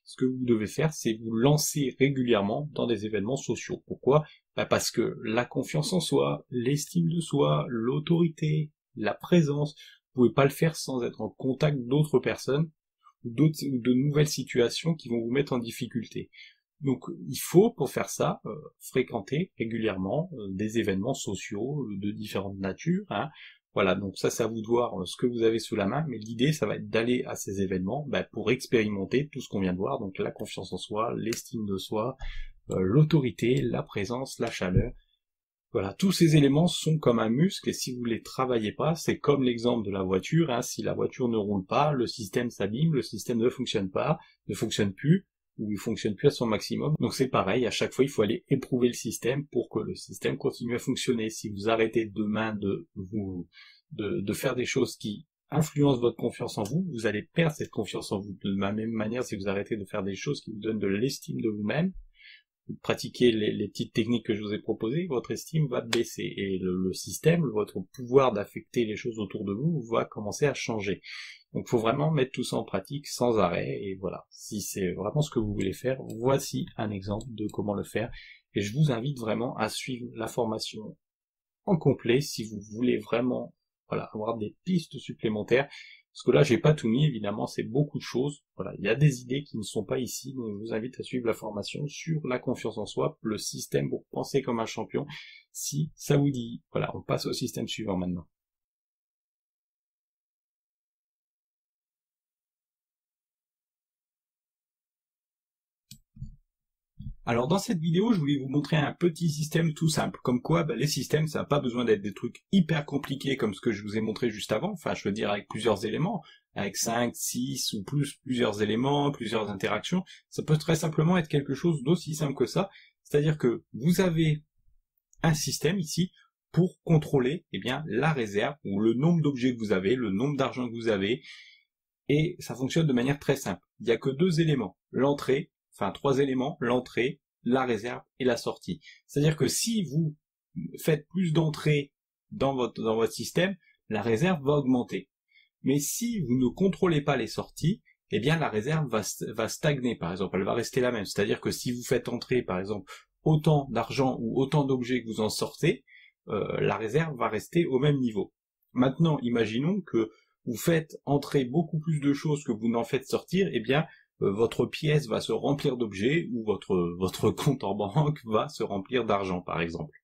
ce que vous devez faire, c'est vous lancer régulièrement dans des événements sociaux. Pourquoi? Parce que la confiance en soi, l'estime de soi, l'autorité, la présence, vous pouvez pas le faire sans être en contact d'autres personnes ou de nouvelles situations qui vont vous mettre en difficulté. Donc il faut, pour faire ça, fréquenter régulièrement des événements sociaux de différentes natures. Hein. Voilà, donc ça c'est à vous de voir ce que vous avez sous la main, mais l'idée ça va être d'aller à ces événements pour expérimenter tout ce qu'on vient de voir, donc la confiance en soi, l'estime de soi, l'autorité, la présence, la chaleur. Voilà, tous ces éléments sont comme un muscle, et si vous les travaillez pas, c'est comme l'exemple de la voiture, hein, si la voiture ne roule pas, le système s'abîme, le système ne fonctionne pas, ne fonctionne plus, ou il fonctionne plus à son maximum. Donc c'est pareil, à chaque fois il faut aller éprouver le système pour que le système continue à fonctionner. Si vous arrêtez demain de faire des choses qui influencent votre confiance en vous, vous allez perdre cette confiance en vous. De la même manière, si vous arrêtez de faire des choses qui vous donnent de l'estime de vous-même, vous pratiquez les petites techniques que je vous ai proposées, votre estime va baisser et le système, votre pouvoir d'affecter les choses autour de vous va commencer à changer. Donc il faut vraiment mettre tout ça en pratique sans arrêt, et voilà. Si c'est vraiment ce que vous voulez faire, voici un exemple de comment le faire, et je vous invite vraiment à suivre la formation en complet si vous voulez vraiment voilà, avoir des pistes supplémentaires. Parce que là, j'ai pas tout mis, évidemment, c'est beaucoup de choses. Voilà, il y a des idées qui ne sont pas ici, donc je vous invite à suivre la formation sur la confiance en soi, le système pour penser comme un champion. Si ça vous dit, voilà, on passe au système suivant maintenant. Alors dans cette vidéo, je voulais vous montrer un petit système tout simple. Comme quoi, les systèmes, ça n'a pas besoin d'être des trucs hyper compliqués comme ce que je vous ai montré juste avant. Enfin, je veux dire avec plusieurs éléments, avec 5, 6 ou plus, plusieurs éléments, plusieurs interactions. Ça peut très simplement être quelque chose d'aussi simple que ça. C'est-à-dire que vous avez un système ici pour contrôler la réserve ou le nombre d'objets que vous avez, le nombre d'argent que vous avez. Et ça fonctionne de manière très simple. Il n'y a que 2 éléments. L'entrée, enfin 3 éléments, l'entrée, la réserve et la sortie. C'est-à-dire que si vous faites plus d'entrées dans votre système, la réserve va augmenter. Mais si vous ne contrôlez pas les sorties, la réserve va stagner, par exemple, elle va rester la même. C'est-à-dire que si vous faites entrer, par exemple, autant d'argent ou autant d'objets que vous en sortez, la réserve va rester au même niveau. Maintenant, imaginons que vous faites entrer beaucoup plus de choses que vous n'en faites sortir, votre pièce va se remplir d'objets ou votre compte en banque va se remplir d'argent, par exemple.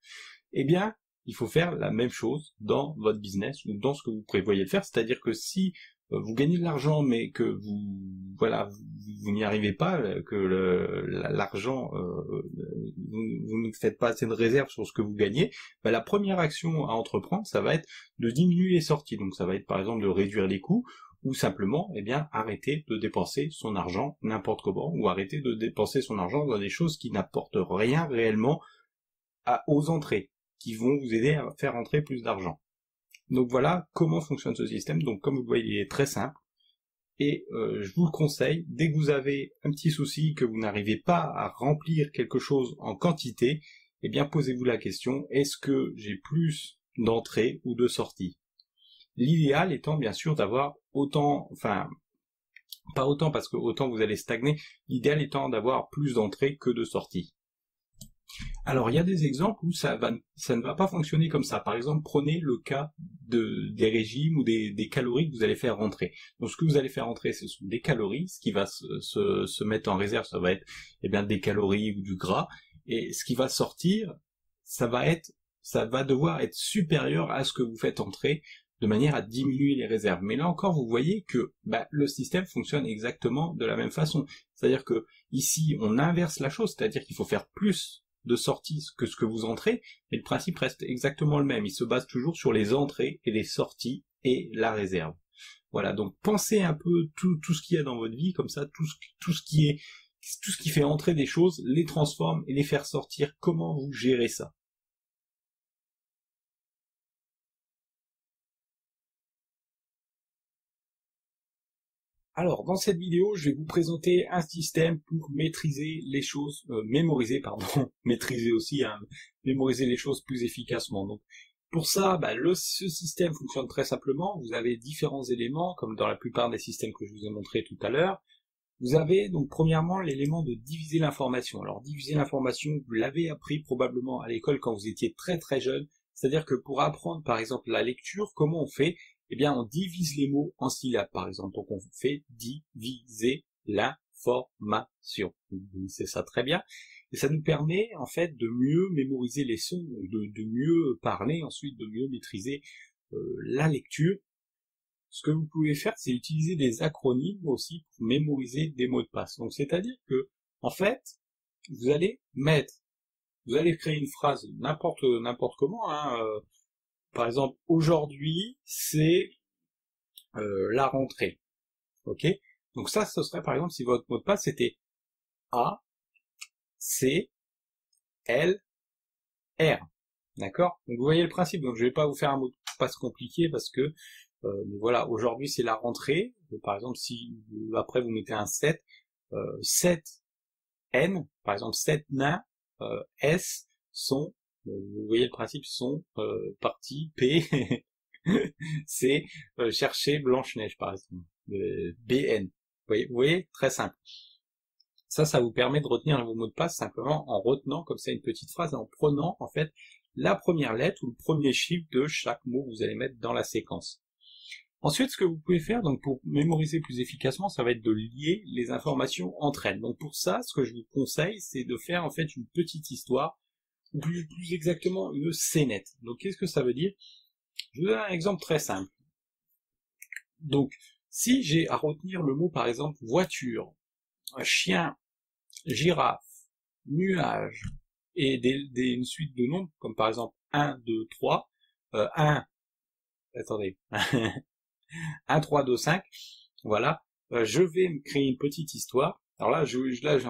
Il faut faire la même chose dans votre business ou dans ce que vous prévoyez de faire, c'est-à-dire que si vous gagnez de l'argent mais que vous n'y arrivez pas, que l'argent vous ne faites pas assez de réserve sur ce que vous gagnez, la première action à entreprendre, ça va être de diminuer les sorties. Donc ça va être par exemple de réduire les coûts ou simplement arrêter de dépenser son argent n'importe comment ou arrêter de dépenser son argent dans des choses qui n'apportent rien réellement aux entrées, qui vont vous aider à faire entrer plus d'argent. Donc voilà comment fonctionne ce système. Donc comme vous le voyez, il est très simple. Et je vous le conseille, dès que vous avez un petit souci, que vous n'arrivez pas à remplir quelque chose en quantité, posez-vous la question, est-ce que j'ai plus d'entrées ou de sorties? L'idéal étant bien sûr d'avoir autant, enfin, pas autant parce que autant vous allez stagner, l'idéal étant d'avoir plus d'entrées que de sorties. Alors, il y a des exemples où ça ne va pas fonctionner comme ça. Par exemple, prenez le cas des régimes ou des calories que vous allez faire rentrer. Donc, ce que vous allez faire rentrer, ce sont des calories. Ce qui va se mettre en réserve, ça va être des calories ou du gras. Et ce qui va sortir, ça va devoir être supérieur à ce que vous faites entrer, de manière à diminuer les réserves. Mais là encore, vous voyez que le système fonctionne exactement de la même façon. C'est-à-dire que ici, on inverse la chose, c'est-à-dire qu'il faut faire plus de sorties que ce que vous entrez, mais le principe reste exactement le même. Il se base toujours sur les entrées et les sorties et la réserve. Voilà, donc pensez un peu tout ce qu'il y a dans votre vie, comme ça, tout ce qui fait entrer des choses, les transforme et les faire sortir. Comment vous gérez ça? Alors, dans cette vidéo, je vais vous présenter un système pour maîtriser les choses, mémoriser, pardon, maîtriser aussi, mémoriser les choses plus efficacement. Donc, pour ça, ce système fonctionne très simplement. Vous avez différents éléments, comme dans la plupart des systèmes que je vous ai montrés tout à l'heure. Vous avez donc premièrement l'élément de diviser l'information. Alors, diviser l'information, vous l'avez appris probablement à l'école quand vous étiez très très jeune. C'est-à-dire que pour apprendre, par exemple, la lecture, comment on fait? On divise les mots en syllabes, par exemple. Donc, on fait diviser l'information. C'est ça très bien. Et ça nous permet, en fait, de mieux mémoriser les sons, de mieux parler, ensuite de mieux maîtriser la lecture. Ce que vous pouvez faire, c'est utiliser des acronymes aussi pour mémoriser des mots de passe. Donc, c'est-à-dire que, en fait, vous allez créer une phrase n'importe comment, par exemple, aujourd'hui, c'est la rentrée. Ok? Donc ça, ce serait par exemple si votre mot de passe c'était A, C, L, R. D'accord? Donc vous voyez le principe. Donc je vais pas vous faire un mot de passe compliqué parce que voilà, aujourd'hui c'est la rentrée. Par exemple, si après vous mettez un 7, 7 N, par exemple 7 nains, S sont, vous voyez le principe, sont partie P, c'est chercher Blanche-Neige par exemple, BN. Vous voyez, très simple. Ça vous permet de retenir vos mots de passe simplement en retenant comme ça une petite phrase et en prenant en fait la première lettre ou le premier chiffre de chaque mot que vous allez mettre dans la séquence. Ensuite, ce que vous pouvez faire, donc pour mémoriser plus efficacement, ça va être de lier les informations entre elles. Donc pour ça, ce que je vous conseille, c'est de faire en fait une petite histoire, ou plus exactement une scénette. Donc qu'est-ce que ça veut dire? Je vous donne un exemple très simple. Donc, si j'ai à retenir le mot, par exemple, voiture, chien, girafe, nuage, et une suite de nombres, comme par exemple 1, 2, 3, 1, attendez, 1, 3, 2, 5, voilà, je vais me créer une petite histoire. Alors là,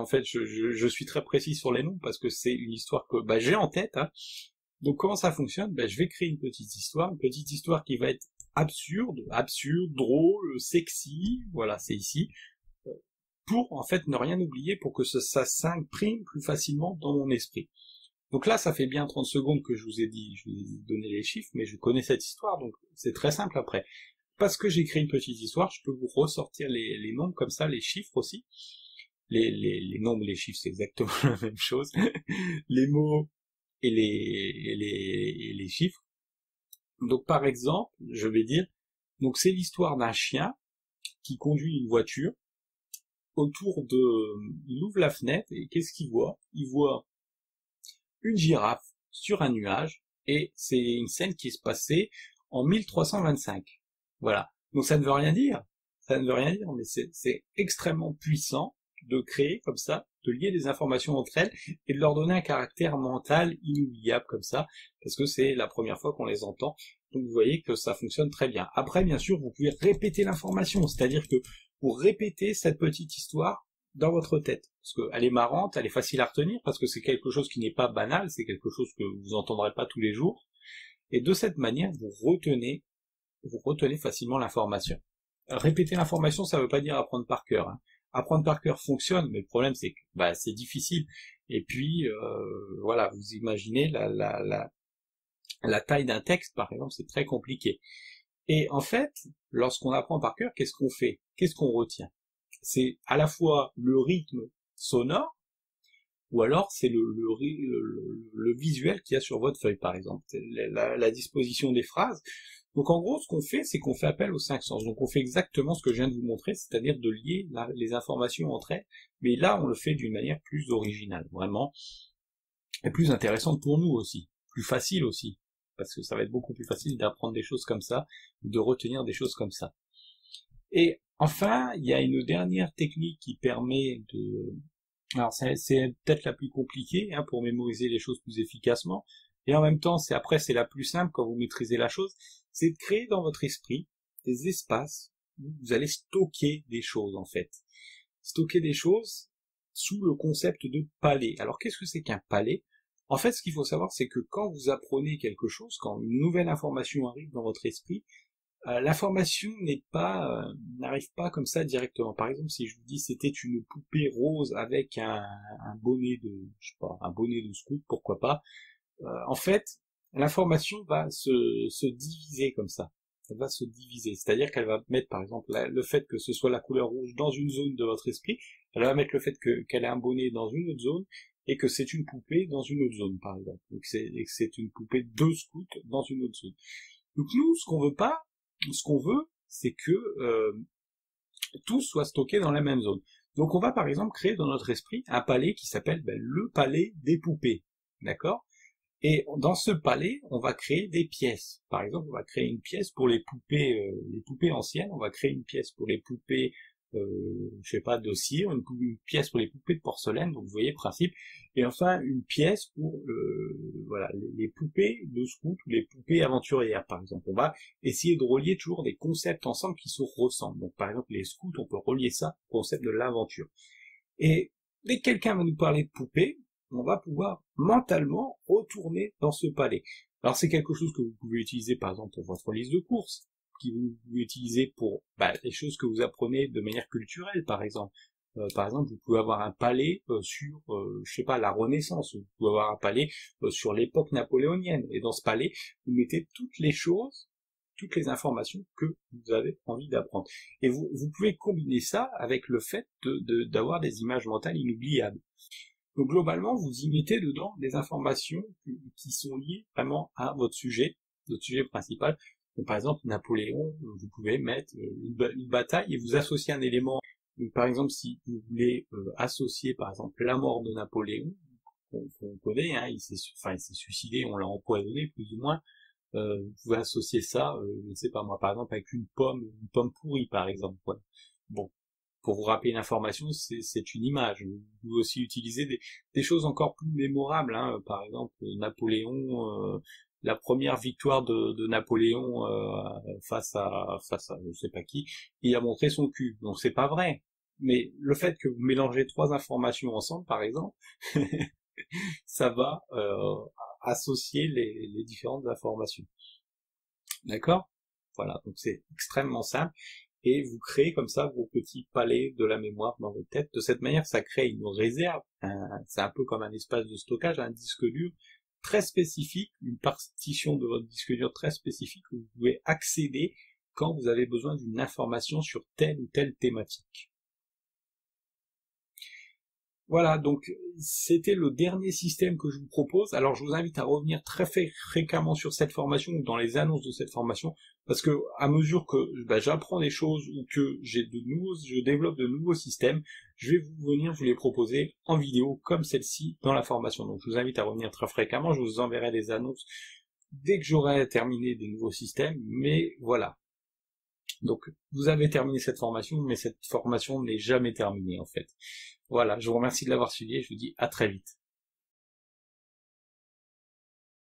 en fait, je suis très précis sur les noms, parce que c'est une histoire que j'ai en tête. Hein. Donc comment ça fonctionne? Je vais créer une petite histoire qui va être absurde, drôle, sexy, voilà, c'est ici, pour en fait ne rien oublier, pour que ça s'imprime plus facilement dans mon esprit. Donc là, ça fait bien 30 secondes que je vous ai donné les chiffres, mais je connais cette histoire, donc c'est très simple après. Parce que j'ai créé une petite histoire, je peux vous ressortir les nombres comme ça, les chiffres aussi. Les nombres, les chiffres, c'est exactement la même chose. Les mots et les chiffres. Donc par exemple, je vais dire, donc c'est l'histoire d'un chien qui conduit une voiture. Il ouvre la fenêtre et qu'est-ce qu'il voit? Il voit une girafe sur un nuage, et c'est une scène qui se passait en 1325. Voilà. Donc ça ne veut rien dire. Ça ne veut rien dire, mais c'est extrêmement puissant de créer comme ça, de lier des informations entre elles et de leur donner un caractère mental inoubliable comme ça, parce que c'est la première fois qu'on les entend. Donc vous voyez que ça fonctionne très bien. Après, bien sûr, vous pouvez répéter l'information, c'est-à-dire que vous répétez cette petite histoire dans votre tête, parce qu'elle est marrante, elle est facile à retenir, parce que c'est quelque chose qui n'est pas banal, c'est quelque chose que vous entendrez pas tous les jours, et de cette manière, vous retenez facilement l'information. Répéter l'information, ça veut pas dire apprendre par cœur. Hein. Apprendre par cœur fonctionne, mais le problème c'est que c'est difficile. Et puis voilà, vous imaginez la taille d'un texte, par exemple, c'est très compliqué. Et en fait, lorsqu'on apprend par cœur, qu'est-ce qu'on fait? Qu'est-ce qu'on retient? C'est à la fois le rythme sonore, ou alors c'est le visuel qu'il y a sur votre feuille, par exemple, la disposition des phrases. Donc en gros, ce qu'on fait, c'est qu'on fait appel aux 5 sens. Donc on fait exactement ce que je viens de vous montrer, c'est-à-dire de lier les informations entre elles, mais là on le fait d'une manière plus originale, vraiment, et plus intéressante pour nous aussi, plus facile aussi, parce que ça va être beaucoup plus facile d'apprendre des choses comme ça, de retenir des choses comme ça. Et enfin, il y a une dernière technique qui permet de... Alors c'est peut-être la plus compliquée pour mémoriser les choses plus efficacement, et en même temps c'est la plus simple quand vous maîtrisez la chose, c'est de créer dans votre esprit des espaces où vous allez stocker des choses en fait. Stocker des choses sous le concept de palais. Alors qu'est-ce que c'est qu'un palais? En fait, ce qu'il faut savoir, c'est que quand vous apprenez quelque chose, quand une nouvelle information arrive dans votre esprit, l'information n'arrive pas comme ça directement. Par exemple, si je vous dis c'était une poupée rose avec un bonnet un bonnet de scout, pourquoi pas. En fait, l'information va se diviser comme ça. Elle va se diviser. C'est-à-dire qu'elle va mettre, par exemple, le fait que ce soit la couleur rouge dans une zone de votre esprit, elle va mettre le fait qu'elle ait un bonnet dans une autre zone, et que c'est une poupée dans une autre zone, par exemple. Et que c'est une poupée de scout dans une autre zone. Donc nous, ce qu'on veut, c'est que tout soit stocké dans la même zone. Donc on va par exemple créer dans notre esprit un palais qui s'appelle le palais des poupées. D'accord? Et dans ce palais, on va créer des pièces. Par exemple, on va créer une pièce pour les poupées anciennes, on va créer une pièce pour les poupées de cire, une pièce pour les poupées de porcelaine, donc vous voyez le principe, et enfin une pièce pour les poupées de scout ou les poupées aventurières, par exemple. On va essayer de relier toujours des concepts ensemble qui se ressemblent. Donc par exemple les scouts, on peut relier ça au concept de l'aventure. Et dès que quelqu'un va nous parler de poupées, on va pouvoir mentalement retourner dans ce palais. Alors c'est quelque chose que vous pouvez utiliser par exemple pour votre liste de courses, que vous pouvez utiliser pour les choses que vous apprenez de manière culturelle, par exemple. Par exemple, vous pouvez avoir un palais sur, la Renaissance, vous pouvez avoir un palais sur l'époque napoléonienne, et dans ce palais, vous mettez toutes les informations que vous avez envie d'apprendre. Et vous pouvez combiner ça avec le fait d'avoir des images mentales inoubliables. Donc globalement, vous y mettez dedans des informations qui sont liées vraiment à votre sujet principal. Donc, par exemple, Napoléon, vous pouvez mettre une bataille et vous associer un élément. Donc, par exemple, si vous voulez associer, par exemple, la mort de Napoléon, qu'on connaît, hein, il s'est suicidé, on l'a empoisonné plus ou moins. Vous pouvez associer ça, je ne sais pas moi, par exemple, avec une pomme pourrie, par exemple. Voilà. Bon, pour vous rappeler une information, c'est une image. Vous pouvez aussi utiliser des choses encore plus mémorables, hein, par exemple, Napoléon. La première victoire de Napoléon face à je sais pas qui, il a montré son cul. Donc c'est pas vrai. Mais le fait que vous mélangez trois informations ensemble, par exemple, ça va associer les différentes informations. D'accord? Voilà, donc c'est extrêmement simple. Et vous créez comme ça vos petits palais de la mémoire dans votre tête. De cette manière, ça crée une réserve. C'est un peu comme un espace de stockage, un disque dur très spécifique, une partition de votre disque dur très spécifique où vous pouvez accéder quand vous avez besoin d'une information sur telle ou telle thématique. Voilà, donc c'était le dernier système que je vous propose. Alors je vous invite à revenir très fréquemment sur cette formation ou dans les annonces de cette formation, parce que à mesure que j'apprends des choses ou que je développe de nouveaux systèmes, je vais vous les proposer en vidéo comme celle-ci dans la formation. Donc je vous invite à revenir très fréquemment, je vous enverrai des annonces dès que j'aurai terminé des nouveaux systèmes, mais voilà. Donc vous avez terminé cette formation, mais cette formation n'est jamais terminée en fait. Voilà, je vous remercie de l'avoir suivi et je vous dis à très vite.